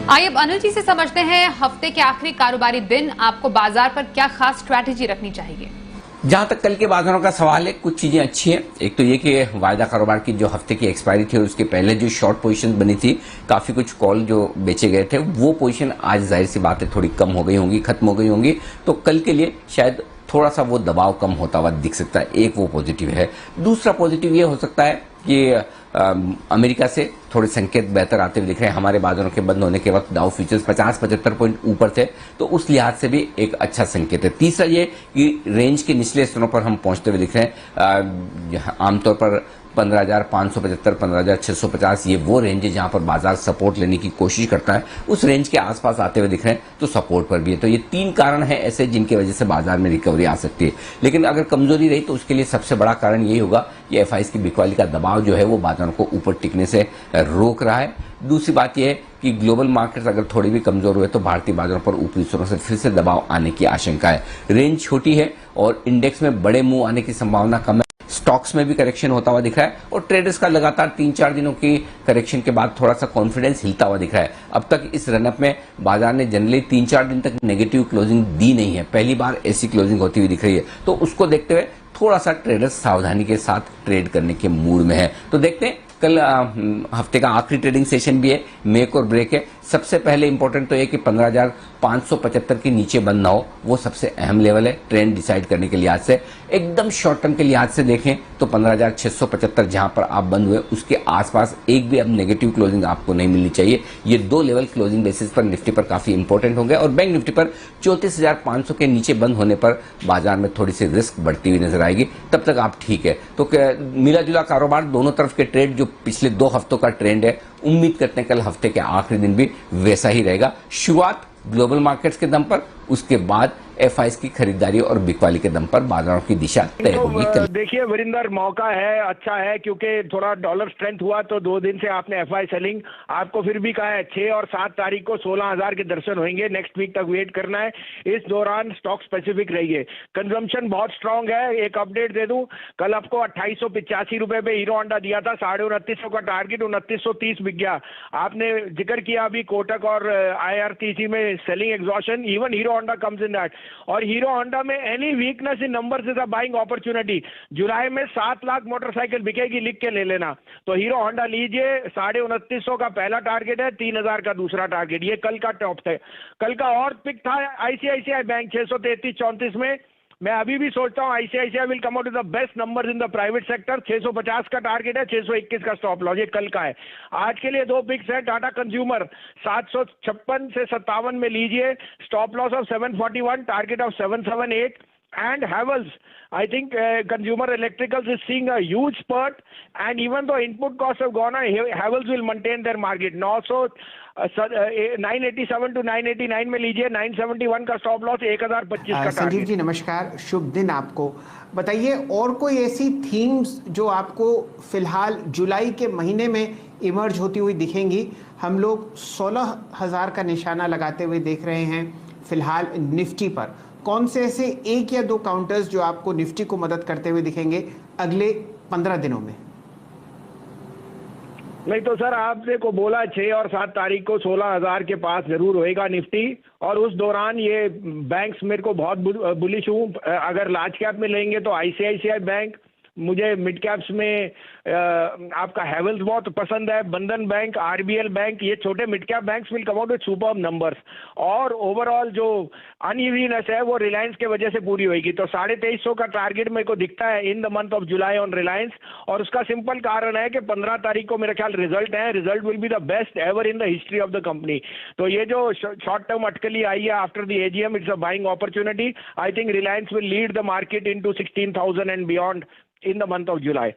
आइए अब अनिल जी से समझते हैं हफ्ते के आखिरी कारोबारी दिन आपको बाजार पर क्या खास स्ट्रैटेजी रखनी चाहिए। जहां तक कल के बाजारों का सवाल है, कुछ चीजें अच्छी हैं। एक तो ये कि वायदा कारोबार की जो हफ्ते की एक्सपायरी थी और उसके पहले जो शॉर्ट पोजीशन बनी थी, काफी कुछ कॉल जो बेचे गए थे, वो पोजीशन आज जाहिर सी बात है थोड़ी कम हो गई होंगी, खत्म हो गई होंगी। तो कल के लिए शायद थोड़ा सा वो दबाव कम होता हुआ दिख सकता है। एक वो पॉजिटिव है। दूसरा पॉजिटिव ये हो सकता है कि अमेरिका से थोड़े संकेत बेहतर आते हुए दिख रहे हैं। हमारे बाजारों के बंद होने के वक्त डाउ फ्यूचर्स 50-75 पॉइंट ऊपर थे, तो उस लिहाज से भी एक अच्छा संकेत है। तीसरा ये कि रेंज के निचले स्तरों पर हम पहुंचते हुए दिख रहे हैं। आमतौर पर 15,575, 15,650 ये वो रेंज है जहां पर बाजार सपोर्ट लेने की कोशिश करता है। उस रेंज के आसपास आते हुए दिख रहे हैं, तो सपोर्ट पर भी है। तो ये तीन कारण हैं ऐसे जिनकी वजह से बाजार में रिकवरी आ सकती है। लेकिन अगर कमजोरी रही तो उसके लिए सबसे बड़ा कारण यही होगा कि एफआईएस की बिकवाली का दबाव जो है वो बाजारों को ऊपर टिकने से रोक रहा है। दूसरी बात यह है कि ग्लोबल मार्केट्स अगर थोड़ी भी कमजोर हुए तो भारतीय बाजारों पर ऊपरी स्तरों से फिर से दबाव आने की आशंका है। रेंज छोटी है और इंडेक्स में बड़े मुंह आने की संभावना कम है। स्टॉक्स में भी करेक्शन होता हुआ दिख रहा है और ट्रेडर्स का लगातार 3-4 दिनों की करेक्शन के बाद थोड़ा सा कॉन्फिडेंस हिलता हुआ दिख रहा है। अब तक इस रनअप में बाजार ने जनरली 3-4 दिन तक नेगेटिव क्लोजिंग दी नहीं है। पहली बार ऐसी क्लोजिंग होती हुई दिख रही है, तो उसको देखते हुए थोड़ा सा ट्रेडर्स सावधानी के साथ ट्रेड करने के मूड में है। तो देखते हैं, कल हफ्ते का आखिरी ट्रेडिंग सेशन भी है, मेक और ब्रेक है। सबसे पहले इंपॉर्टेंट तो यह कि 15,575 के नीचे बंद ना हो, वो सबसे अहम लेवल है ट्रेंड डिसाइड करने के लिहाज से। एकदम शॉर्ट टर्म के लिहाज से देखें तो 15,675 जहां पर आप बंद हुए उसके आसपास एक भी अब नेगेटिव क्लोजिंग आपको नहीं मिलनी चाहिए। ये दो लेवल क्लोजिंग बेसिस पर निफ्टी पर काफी इंपॉर्टेंट होंगे और बैंक निफ्टी पर 34,500 के नीचे बंद होने पर बाजार में थोड़ी सी रिस्क बढ़ती हुई नजर आएगी। तब तक आप ठीक है। तो मिला जुला कारोबार, दोनों तरफ के ट्रेड जो पिछले 2 हफ्तों का ट्रेंड है, उम्मीद करते हैं कल हफ्ते के आखिरी दिन भी वैसा ही रहेगा। शुरुआत ग्लोबल मार्केट्स के दम पर, उसके बाद एफआईएस की खरीदारी और बिकवाली के दम पर बाजारों की दिशा तय होगी। देखिए वरिंदर, मौका है, अच्छा है, क्योंकि थोड़ा डॉलर स्ट्रेंथ हुआ तो 2 दिन से आपने एफआई सेलिंग आपको फिर भी कहा है 6 और 7 तारीख को 16,000 के दर्शन होंगे। नेक्स्ट वीक तक वेट करना है। इस दौरान स्टॉक स्पेसिफिक रहिए। कंजम्पशन बहुत स्ट्रांग है। एक अपडेट दे दूं, कल आपको 2885 रुपए पे हीरो होंडा दिया था, 2950 का टारगेट 2930 बिक गया। आपने जिक्र किया अभी कोटक और आईआरसीटी में selling exhaustion, even hero honda comes in that. और हीरो होंडा में any weakness in numbers is a buying opportunity. जुलाई में 7 लाख मोटरसाइकिल बिकेगी, लिख के ले लेना। तो हीरो होंडा लीजिए। 2950 का पहला टारगेट है, 3,000 का दूसरा टारगेट। ये कल का टॉप है। कल का और पिक था आईसीआईसीआई बैंक 633-34 में। मैं अभी भी सोचता हूं ICICI will come out with the best numbers in the private sector. 650 का टारगेट है, 621 का स्टॉप लॉस। ये कल का है। आज के लिए 2 पिक्स है। टाटा कंज्यूमर 756 से 57 में लीजिए, stop loss of 741, target of 778। And Havells, I think consumer electricals is seeing a huge spurt, and even though input costs have gone up, Havells will maintain their market. Now, so 987 to 989 में लीजिए, 971 का stop loss, 1025 का target. Sanjeev ji नमस्कार, शुभ दिन आपको। बताइए और कोई ऐसी थीम्स जो आपको फिलहाल जुलाई के महीने में इमर्ज होती हुई दिखेंगी। हम लोग 16,000 का निशाना लगाते हुए देख रहे हैं फिलहाल निफ्टी पर। कौन से ऐसे 1 या 2 काउंटर्स जो आपको निफ्टी को मदद करते हुए दिखेंगे अगले 15 दिनों में? नहीं तो सर, आपने को बोला 6 और 7 तारीख को 16,000 के पास जरूर होएगा निफ्टी। और उस दौरान ये बैंक्स मेरे को बहुत बुलिश हूँ। अगर लार्ज कैप में लेंगे तो आईसीआईसीआई बैंक, मुझे मिड कैप्स में आपका हैवेल्स बहुत पसंद है, बंधन बैंक, आरबीएल बैंक। ये छोटे mid cap banks will come out with superb numbers. और ओवरऑल जो अनइवीनेस है वो रिलायंस के वजह से पूरी होगी। तो 2350 का टारगेट मेरे को दिखता है in the month of July on Reliance. और उसका सिंपल कारण है कि 15 तारीख को मेरा ख्याल रिजल्ट है। Result will be the best ever in the history of the company. तो ये जो शॉर्ट टर्म अटकली आई है after the AGM, it's a buying opportunity. I think Reliance will lead the market into 16,000 and beyond in the month of July.